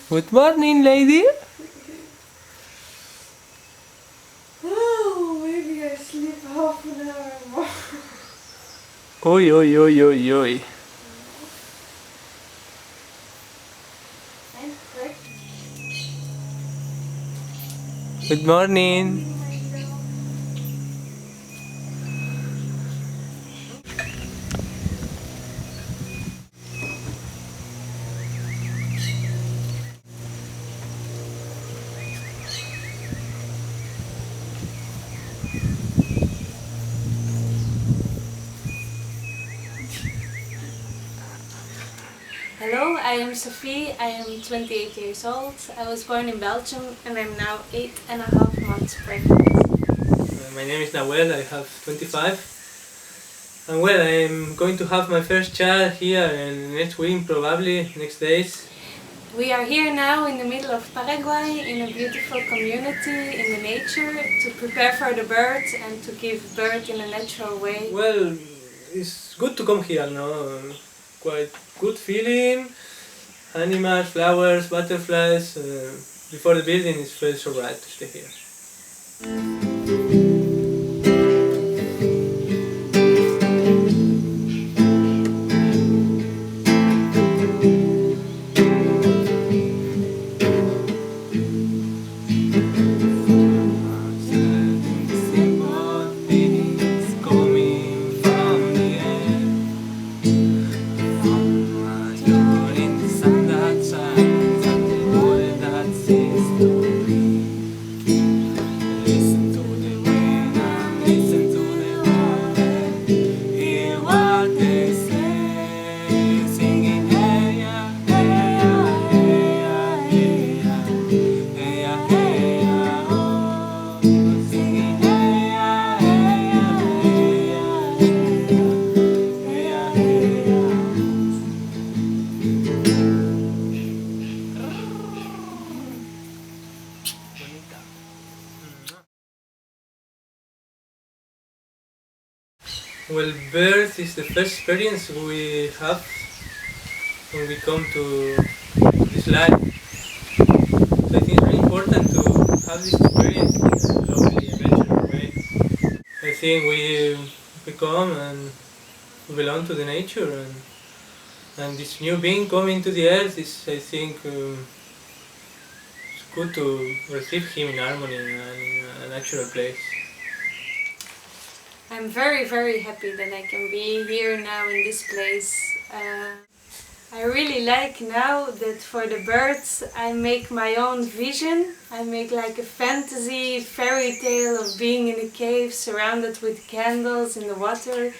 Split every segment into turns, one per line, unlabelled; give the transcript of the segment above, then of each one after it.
Good morning, lady.
Oh, maybe I sleep half an hour more.
Oi, oi, oi, oi, oi.
I'm pregnant.
Good morning.
Hello, I am Sophie. I am 28 years old. I was born in Belgium and I'm now 8.5 months pregnant.
My name is Nahuel. I have 25. And well, I'm going to have my first child here in next week, probably next days.
We are here now in the middle of Paraguay in a beautiful community in the nature to prepare for the birth and to give birth in a natural way.
Well, it's good to come here, no? Quite good feeling. Animals, flowers, butterflies. Before the building, it feels so right to stay here. Well, birth is the first experience we have when we come to this life. So I think it's really important to have this experience in a lovely and natural way. I think we come and we belong to the nature, and this new being coming to the earth is, I think, it's good to receive him in harmony and in a natural place.
I'm very, very happy that I can be here now in this place. I really like now that for the birds I make my own vision. I make like a fantasy fairy tale of being in a cave surrounded with candles in the water.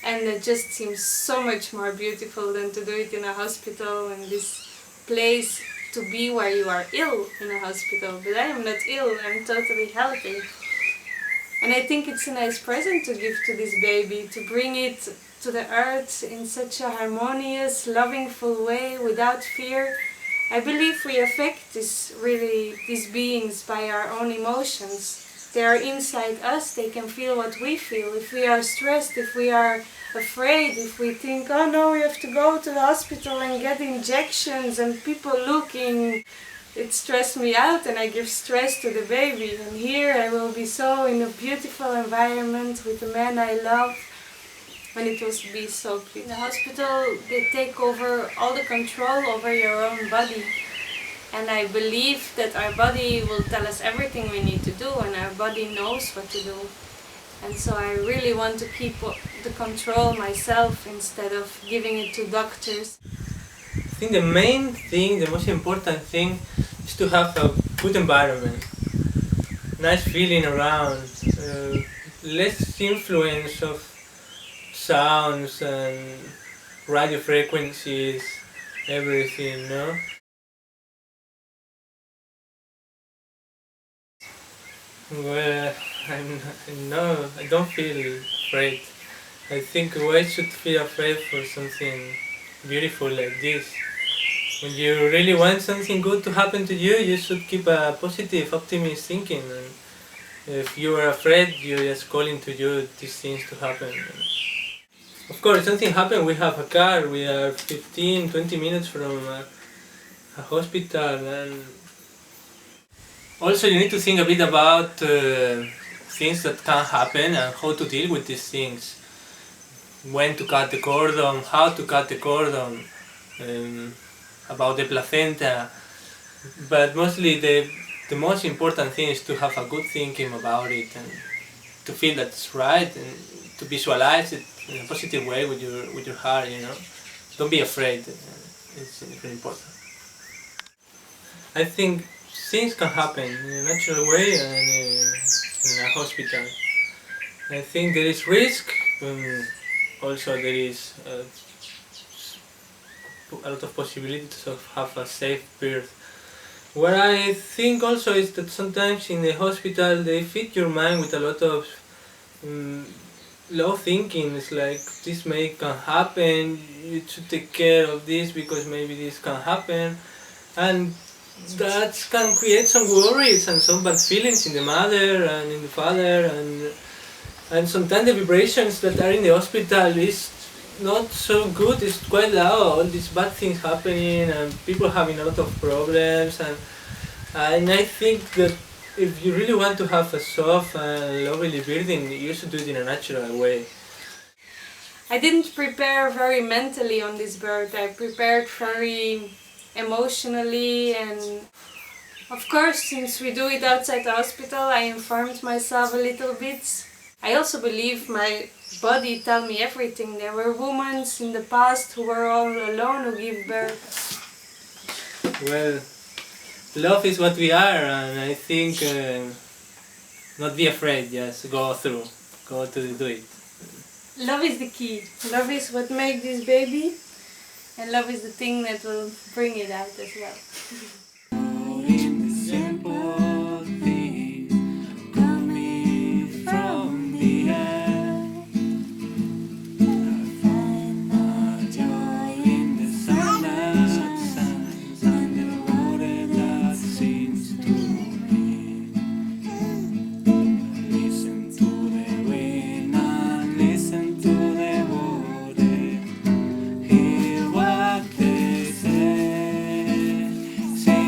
And it just seems so much more beautiful than to do it in a hospital, in this place to be where you are ill in a hospital. But I am not ill, I'm totally healthy. And I think it's a nice present to give to this baby, to bring it to the earth in such a harmonious, lovingful way, without fear. I believe we affect these beings by our own emotions. They are inside us, they can feel what we feel. If we are stressed, if we are afraid, if we think, oh no, we have to go to the hospital and get injections and people looking, it stressed me out and I give stress to the baby. And here I will be so in a beautiful environment with the man I love, and it will be so beautiful. In the hospital they take over all the control over your own body. And I believe that our body will tell us everything we need to do, and our body knows what to do. And so I really want to keep the control myself instead of giving it to doctors.
I think the main thing, the most important thing, is to have a good environment, nice feeling around, less influence of sounds and radio frequencies, everything, no? Well, I don't feel afraid. I think why should feel afraid for something beautiful like this? When you really want something good to happen to you, you should keep a positive, optimist thinking. And if you are afraid, you're just calling to you these things to happen. Of course, something happened. We have a car. We are 15, 20 minutes from a hospital, and also you need to think a bit about things that can happen and how to deal with these things. When to cut the cordon, how to cut the cordon, about the placenta. But mostly the most important thing is to have a good thinking about it and to feel that it's right and to visualize it in a positive way with your heart, you know. Don't be afraid. It's really important. I think things can happen in a natural way and in a hospital. I think there is risk, also there is a lot of possibilities of have a safe birth. What I think also is that sometimes in the hospital they feed your mind with a lot of low thinking. It's like this can happen, you should take care of this because maybe this can happen, and that can create some worries and some bad feelings in the mother and in the father, and sometimes the vibrations that are in the hospital is not so good, it's quite loud, all these bad things happening and people having a lot of problems, and I think that if you really want to have a soft and lovely breathing, you should do it in a natural way.
I didn't prepare very mentally on this birth. I prepared very emotionally, and of course, since we do it outside the hospital, I informed myself a little bit. I also believe my body tell me everything. There were women in the past who were all alone who give birth.
Well, love is what we are, and I think not be afraid, just go to do it.
Love is the key. Love is what makes this baby, and love is the thing that will bring it out as well.
See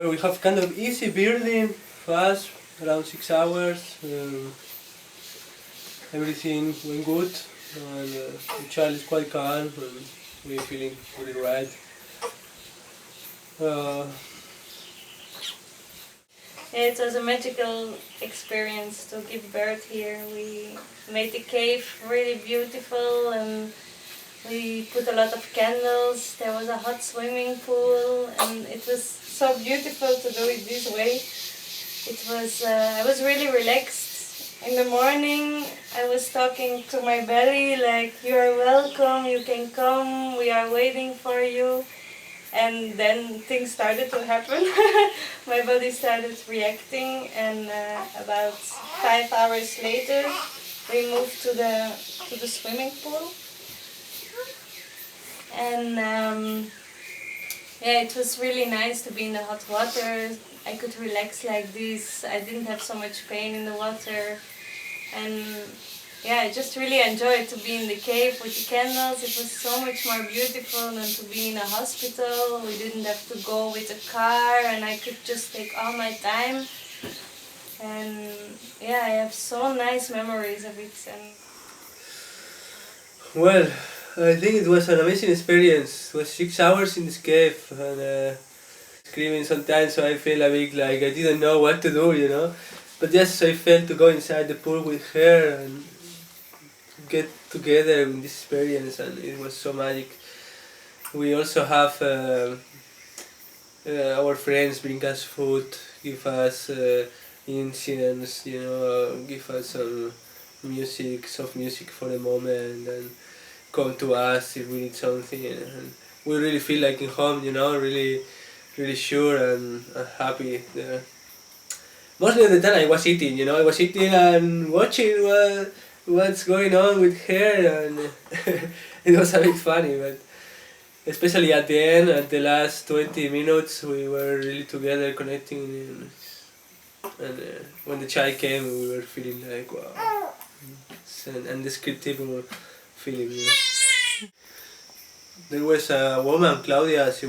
We have kind of easy birthing, fast, around 6 hours. Everything went good, and the child is quite calm, and we're feeling really right.
It was a magical experience to give birth here. We made the cave really beautiful, and we put a lot of candles. There was a hot swimming pool, and it was so beautiful to do it this way. I was really relaxed. In the morning I was talking to my belly like, you are welcome, you can come, we are waiting for you. And then things started to happen. My body started reacting, and about 5 hours later we moved to the swimming pool. And yeah, it was really nice to be in the hot water. I could relax like this. I didn't have so much pain in the water. And yeah, I just really enjoyed to be in the cave with the candles. It was so much more beautiful than to be in a hospital. We didn't have to go with a car, and I could just take all my time. And yeah, I have so nice memories of it. And
well, I think it was an amazing experience. It was 6 hours in this cave, and screaming sometimes, so I feel a bit like I didn't know what to do, you know. But yes, I felt to go inside the pool with her and get together in this experience, and it was so magic. We also have our friends bring us food, give us incidents, you know, give us some music, soft music for the moment, and come to us if we need something. And we really feel like in home, you know, really sure and happy there. Mostly of the time I was eating, you know, I was eating and watching what's going on with her, and it was a bit funny, but especially at the end, at the last 20 minutes, we were really together connecting, and when the child came, we were feeling like, wow, it's an indescribable feeling, you know. There was a woman, Claudia, she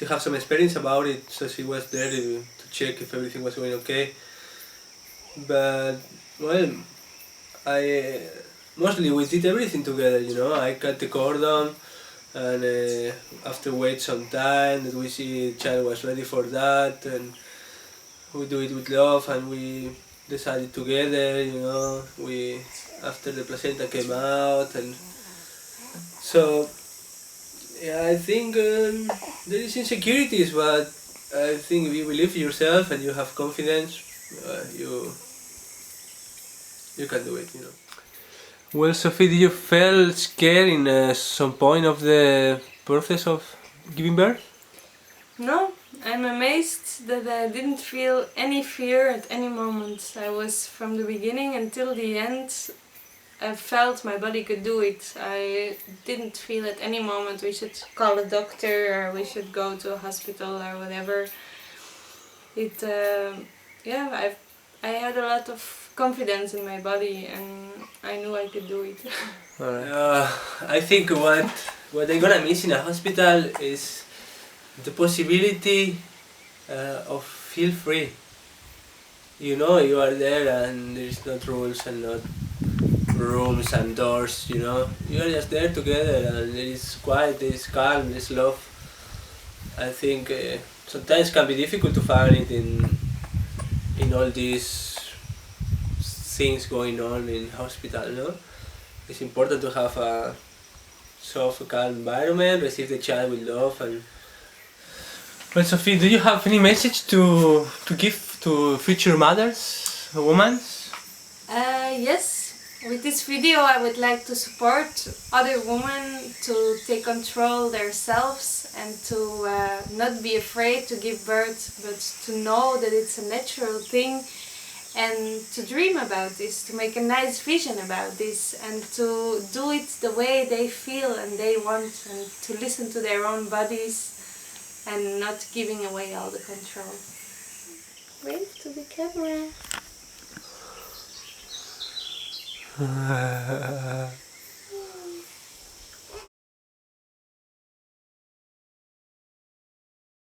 had some experience about it, so she was there to check if everything was going okay. But, well, mostly we did everything together, you know. I cut the cordon, and after wait some time that we see the child was ready for that, and we do it with love, and we decided together, you know. After the placenta came out, and so yeah, I think there is insecurities, but I think if you believe in yourself and you have confidence, you can do it, you know. Well, Sophie, did you feel scared in some point of the process of giving birth?
no, I'm amazed that I didn't feel any fear at any moment. I was from the beginning until the end. I felt my body could do it. I didn't feel at any moment we should call a doctor or we should go to a hospital or whatever. Yeah, I had a lot of confidence in my body, and I knew I could do it.
I think what I'm gonna miss in a hospital is the possibility of feel free. You know, you are there and there's not rules and not rooms and doors, you know. You are just there together, and there is quiet, there is calm, there is love. I think sometimes it can be difficult to find it in all these things going on in hospital, no? It's important to have a soft, calm environment, receive the child with love. And well, Sophie, do you have any message to give to future mothers, women?
Yes. With this video I would like to support other women to take control themselves and to not be afraid to give birth, but to know that it's a natural thing, and to dream about this, to make a nice vision about this, and to do it the way they feel and they want, and to listen to their own bodies and not giving away all the control. Wave to the camera.